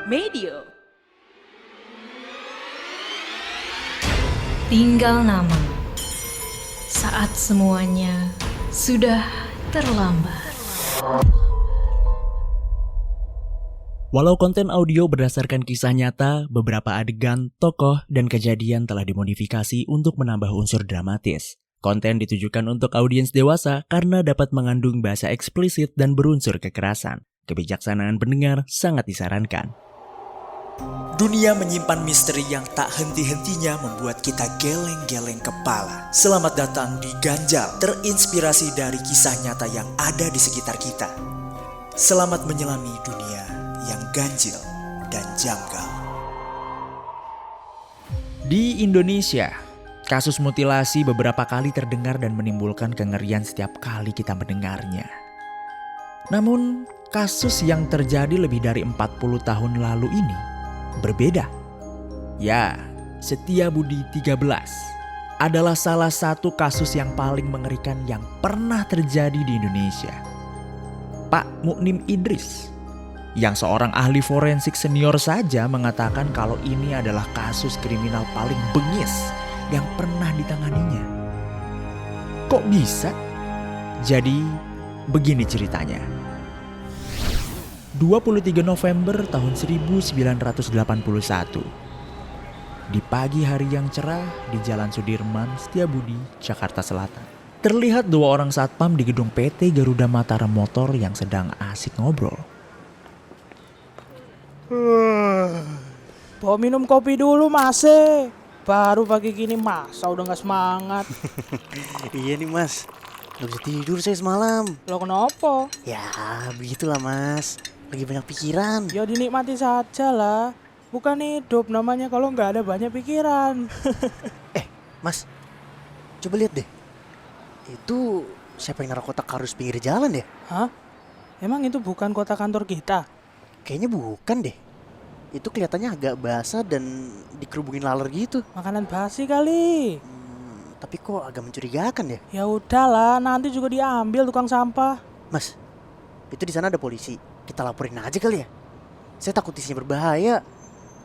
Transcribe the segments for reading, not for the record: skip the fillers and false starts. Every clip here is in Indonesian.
Medio. Tinggal nama saat semuanya sudah terlambat. Walau konten audio berdasarkan kisah nyata, beberapa adegan, tokoh, dan kejadian telah dimodifikasi untuk menambah unsur dramatis. Konten ditujukan untuk audiens dewasa karena dapat mengandung bahasa eksplisit dan berunsur kekerasan. Kebijaksanaan pendengar sangat disarankan. Dunia menyimpan misteri yang tak henti-hentinya membuat kita geleng-geleng kepala. Selamat datang di Ganjal, terinspirasi dari kisah nyata yang ada di sekitar kita. Selamat menyelami dunia yang ganjil dan janggal. Di Indonesia, kasus mutilasi beberapa kali terdengar dan menimbulkan kengerian setiap kali kita mendengarnya. Namun, kasus yang terjadi lebih dari 40 tahun lalu ini berbeda. Ya, Setiabudi 13 adalah salah satu kasus yang paling mengerikan yang pernah terjadi di Indonesia. Pak Muknim Idris, yang seorang ahli forensik senior saja mengatakan kalau ini adalah kasus kriminal paling bengis yang pernah ditanganinya. Kok bisa? Jadi, begini ceritanya. 23 November tahun 1981. Di pagi hari yang cerah di Jalan Sudirman, Setiabudi, Jakarta Selatan. Terlihat dua orang satpam di gedung PT Garuda Mataram Motor yang sedang asik ngobrol. Bawa minum kopi dulu Mas. Baru pagi gini masa udah gak semangat. Iya nih Mas, gak bisa tidur saya semalam. Lo kenapa? Ya begitulah Mas, lagi banyak pikiran. Ya dinikmati saja lah. Bukan hidup namanya kalau gak ada banyak pikiran. Mas, coba lihat deh. Itu siapa yang naruh kotak kardus pinggir jalan ya? Hah? Emang itu bukan kota kantor kita? Kayaknya bukan deh. Itu kelihatannya agak basah dan dikerubungin laler gitu. Makanan basi kali. Tapi kok agak mencurigakan ya? Ya udahlah, nanti juga diambil tukang sampah. Mas, itu di sana ada polisi. Kita laporin aja kali ya. Saya takut isinya berbahaya.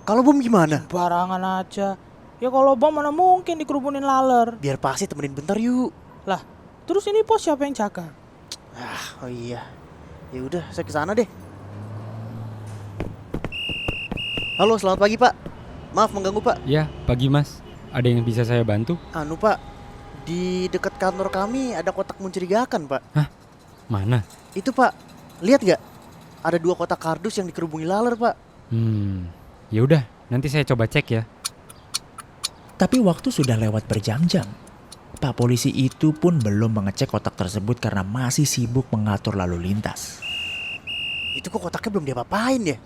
Kalau bom gimana? Barangan aja. Ya kalau bom mana mungkin dikerubungin laler. Biar pasti temenin bentar yuk. Lah, terus ini pos siapa yang jaga? Oh iya. Ya udah, saya ke sana deh. Halo, selamat pagi Pak. Maaf mengganggu Pak. Ya, pagi Mas. Ada yang bisa saya bantu? Pak, di dekat kantor kami ada kotak mencurigakan Pak. Hah? Mana? Itu Pak, lihat gak? Ada 2 kotak kardus yang dikerubungi laler Pak. Ya udah, nanti saya coba cek ya. Tapi waktu sudah lewat berjam-jam. Pak polisi itu pun belum mengecek kotak tersebut karena masih sibuk mengatur lalu lintas. Itu kok kotaknya belum diapa-apain ya?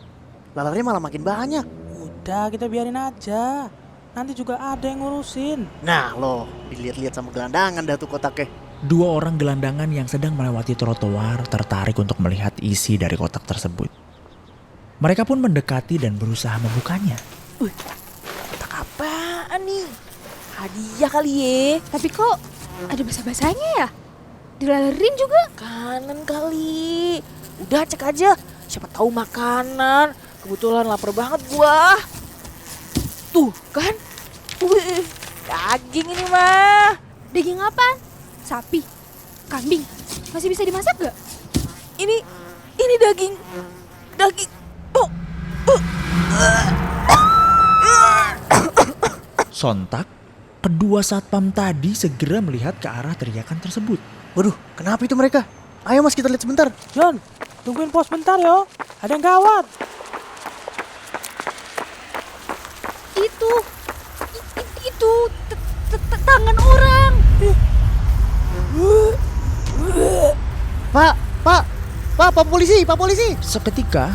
Lalernya malah makin banyak. Udah kita biarin aja. Nanti juga ada yang ngurusin. Nah loh, dilihat-lihat sama gelandangan dah tuh kotaknya. 2 orang gelandangan yang sedang melewati trotoar tertarik untuk melihat isi dari kotak tersebut. Mereka pun mendekati dan berusaha membukanya. Kotak apaan nih? Hadiah kali ye. Tapi kok ada basa-basanya ya? Dilalerin juga? Kanan kali. Udah cek aja. Siapa tahu makanan. Kebetulan lapar banget gua. Tuh kan? Wih, daging ini mah. Daging apa? Sapi? Kambing? Masih bisa dimasak gak? Ini daging. Sontak, kedua satpam tadi segera melihat ke arah teriakan tersebut. Waduh, kenapa itu mereka? Ayo Mas, kita lihat sebentar. John, tungguin pos bentar yo. Ada yang gawat. Itu tangan orang. Pak polisi. Seketika,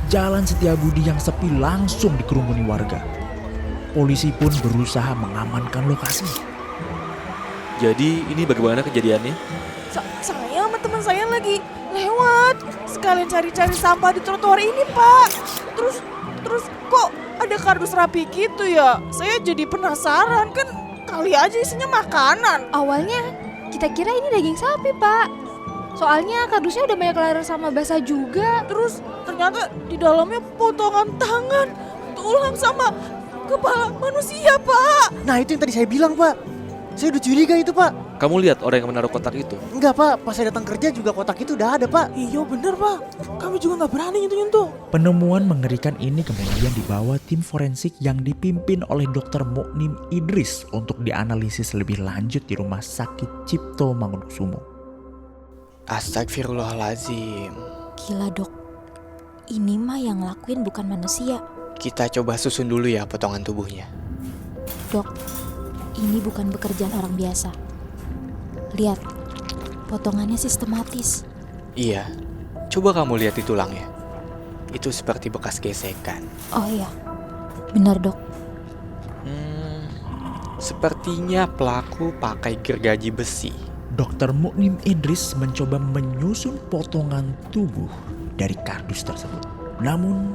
jalan Setiabudi yang sepi langsung dikerumuni warga. Polisi pun berusaha mengamankan lokasi. Jadi ini bagaimana kejadiannya? Saya sama teman saya lagi lewat. Sekalian cari-cari sampah di trotoar ini, Pak. Terus kok ada kardus rapi gitu ya? Saya jadi penasaran, kan kali aja isinya makanan. Awalnya kita kira ini daging sapi, Pak. Soalnya kardusnya udah banyak laler sama basah juga. Terus ternyata di dalamnya potongan tangan, tulang sama kepala manusia, Pak. Nah itu yang tadi saya bilang, Pak. Saya udah curiga itu, Pak. Kamu lihat orang yang menaruh kotak itu? Enggak, Pak. Pas saya datang kerja juga kotak itu udah ada, Pak. Iya bener Pak, kami juga nggak berani nyentuh-nyentuh. Penemuan mengerikan ini kemudian dibawa tim forensik yang dipimpin oleh Dr. Muknim Idris untuk dianalisis lebih lanjut di Rumah Sakit Cipto Mangunkusumo. Astagfirullahaladzim. Gila, Dok. Ini mah yang ngelakuin bukan manusia. Kita coba susun dulu ya potongan tubuhnya. Dok, ini bukan pekerjaan orang biasa. Lihat, potongannya sistematis. Iya, coba kamu lihat di tulangnya. Itu seperti bekas gesekan. Oh iya, benar, Dok. Sepertinya pelaku pakai gergaji besi. Dr. Muknim Idris mencoba menyusun potongan tubuh dari kardus tersebut. Namun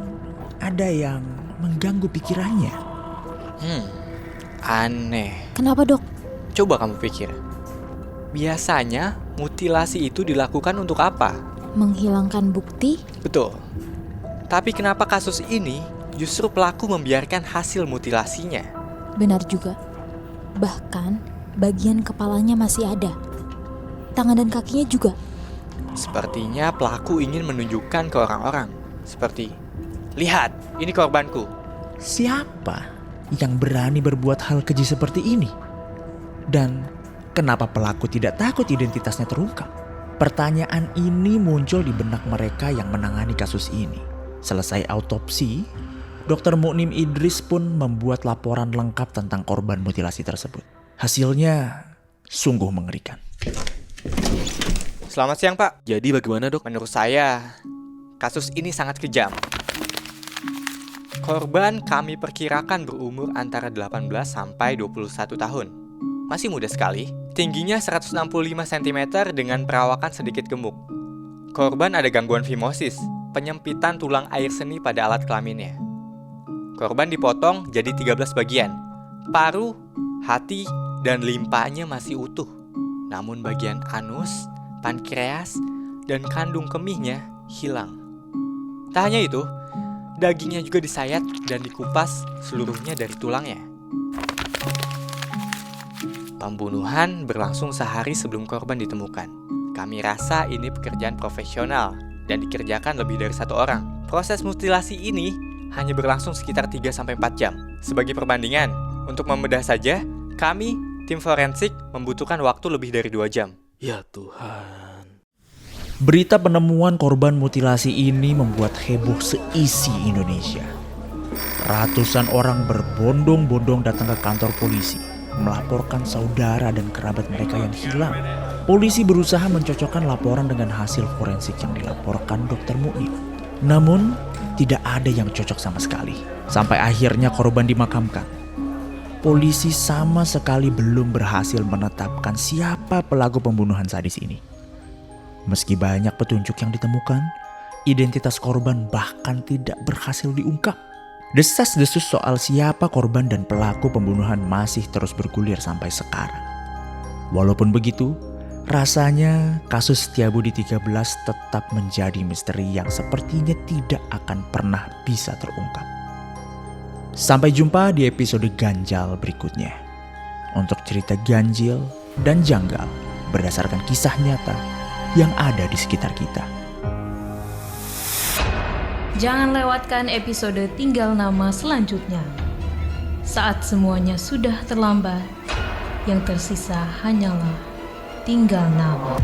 ada yang mengganggu pikirannya. Aneh. Kenapa, Dok? Coba kamu pikir. Biasanya mutilasi itu dilakukan untuk apa? Menghilangkan bukti? Betul. Tapi kenapa kasus ini justru pelaku membiarkan hasil mutilasinya? Benar juga. Bahkan bagian kepalanya masih ada. Tangan dan kakinya juga. Sepertinya pelaku ingin menunjukkan ke orang-orang. Seperti, lihat, ini korbanku. Siapa yang berani berbuat hal keji seperti ini? Dan kenapa pelaku tidak takut identitasnya terungkap? Pertanyaan ini muncul di benak mereka yang menangani kasus ini. Selesai autopsi, Dr. Muknim Idris pun membuat laporan lengkap tentang korban mutilasi tersebut. Hasilnya sungguh mengerikan. Selamat siang, Pak. Jadi bagaimana, Dok? Menurut saya, kasus ini sangat kejam. Korban kami perkirakan berumur antara 18 sampai 21 tahun. Masih muda sekali, tingginya 165 cm dengan perawakan sedikit gemuk. Korban ada gangguan fimosis, penyempitan tulang air seni pada alat kelaminnya. Korban dipotong jadi 13 bagian. Paru, hati, dan limpanya masih utuh. Namun bagian anus, pankreas, dan kandung kemihnya hilang. Tak hanya itu, dagingnya juga disayat dan dikupas seluruhnya dari tulangnya. Pembunuhan berlangsung sehari sebelum korban ditemukan. Kami rasa ini pekerjaan profesional dan dikerjakan lebih dari 1 orang. Proses mutilasi ini hanya berlangsung sekitar 3-4 jam. Sebagai perbandingan, untuk membedah saja, kami, tim forensik, membutuhkan waktu lebih dari 2 jam. Ya Tuhan. Berita penemuan korban mutilasi ini membuat heboh seisi Indonesia. Ratusan orang berbondong-bondong datang ke kantor polisi, melaporkan saudara dan kerabat mereka yang hilang. Polisi berusaha mencocokkan laporan dengan hasil forensik yang dilaporkan Dr. Muknim. Namun, tidak ada yang cocok sama sekali. Sampai akhirnya korban dimakamkan. Polisi sama sekali belum berhasil menetapkan siapa pelaku pembunuhan sadis ini. Meski banyak petunjuk yang ditemukan, identitas korban bahkan tidak berhasil diungkap. Desas-desus soal siapa korban dan pelaku pembunuhan masih terus bergulir sampai sekarang. Walaupun begitu, rasanya kasus Setiabudi 13 tetap menjadi misteri yang sepertinya tidak akan pernah bisa terungkap. Sampai jumpa di episode ganjal berikutnya. Untuk cerita ganjil dan janggal berdasarkan kisah nyata yang ada di sekitar kita. Jangan lewatkan episode Tinggal Nama selanjutnya. Saat semuanya sudah terlambat, yang tersisa hanyalah tinggal nama.